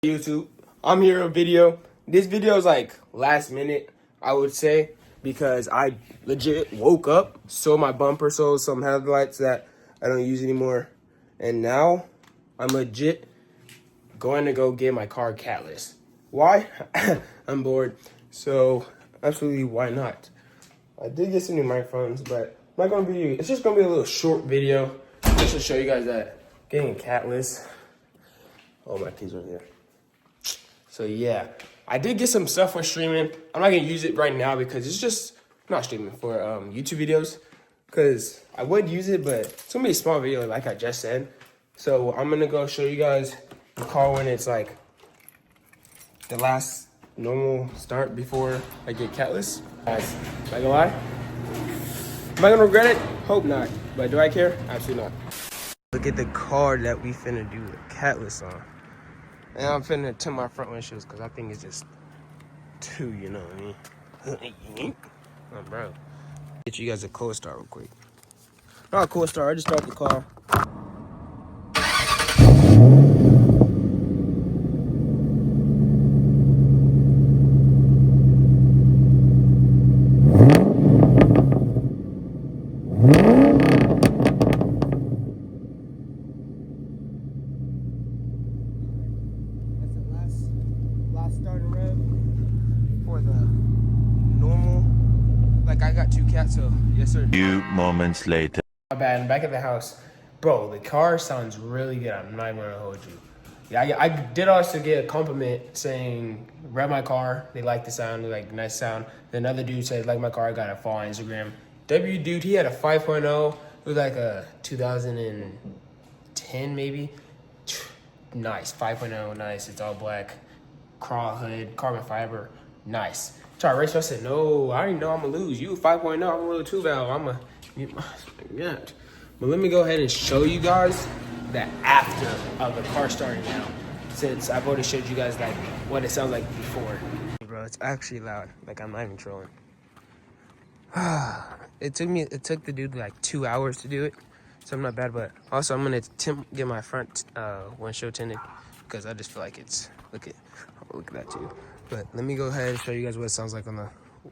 YouTube, I'm here with a video. This video is like last minute, I would say, because I legit woke up, saw my bumper, saw some headlights that I don't use anymore, and now I'm legit going to go get my car Catless. Why? I'm bored, so absolutely why not? I did get some new microphones, but it's just gonna be a little short video just to show you guys that getting Catless. Oh, my keys are there. So yeah, I did get some stuff for streaming. I'm not gonna use it right now because it's just not streaming for YouTube videos. Because I would use it, but it's gonna be a small video, like I just said. So I'm gonna go show you guys the car when it's like the last normal start before I get Catless. Guys, am I gonna lie? Am I gonna regret it? Hope not. But do I care? Absolutely not. Look at the car that we finna do the Catless on. And I'm finna tint my front windshields because I think it's just too, you know what I mean? Oh, bro. Get you guys a cold start real quick. Not a cold start, I just started the car. Starting rev for the normal. Like I got two cats, so yes sir. Few moments later. My bad. I'm back at the house, bro. The car sounds really good. I'm not even gonna hold you. Yeah, I did also get a compliment saying rev my car. They like the sound. They like nice sound. Then another dude said like my car. I got a follow on Instagram. W dude, he had a 5.0. It was like a 2010 maybe. Nice 5.0. Nice. It's all black. Crawl hood, carbon fiber, nice. Try to race, I said, no, I already know I'm gonna lose. You 5.0, I'm a little 2-valve. Yeah. But let me go ahead and show you guys the after of the car starting now, since I've already showed you guys like what it sounds like before. Bro, it's actually loud. Like I'm not even trolling. It took the dude like 2 hours to do it, so I'm not bad. But also I'm gonna get my front windshield tinted because I just feel like it's look at that too. But let me go ahead and show you guys what it sounds like on the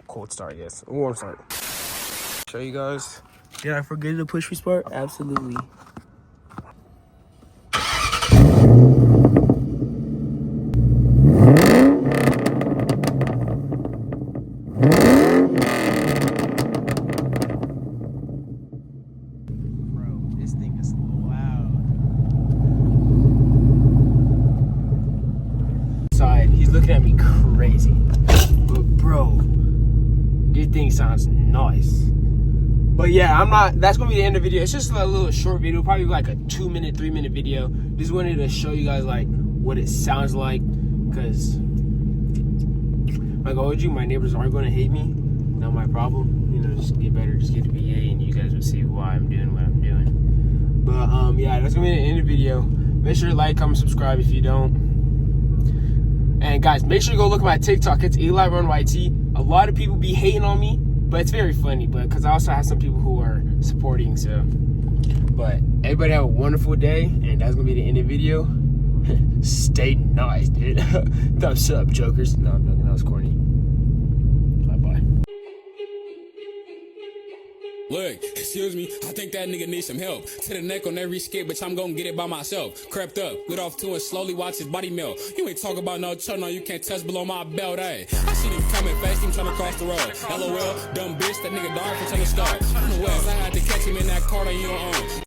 cold start. Yes, warm start. Show you guys. Did I forget to push restart? Absolutely. Bro, this thing is loud. He's looking at me crazy, but bro, this thing sounds nice. But yeah, that's gonna be the end of the video. It's just a little short video, probably like a 2-minute, 3-minute video. Just wanted to show you guys like what it sounds like, because like I told you, my neighbors aren't gonna hate me. Not my problem. You know, just get better, just get to be A, and you guys will see why I'm doing what I'm doing. But yeah, that's gonna be the end of the video. Make sure to like, comment, subscribe if you don't. And guys, make sure you go look at my TikTok. It's EliRunYT. A lot of people be hating on me, but it's very funny. But because I also have some people who are supporting, so. But everybody have a wonderful day, and that's gonna be the end of the video. Stay nice, dude. Thumbs up, jokers. No, I'm joking. That was corny. Bye. Look, excuse me, I think that nigga needs some help. To the neck on every skit, bitch, I'm gon' get it by myself. Crept up, lit off to it, slowly watch his body melt. You ain't talk about no churn, no, you can't touch below my belt, ayy. I seen him coming fast, him tryna cross the road. LOL, dumb bitch, that nigga dark for trying to start. On the west, I had to catch him in that car that you don't own.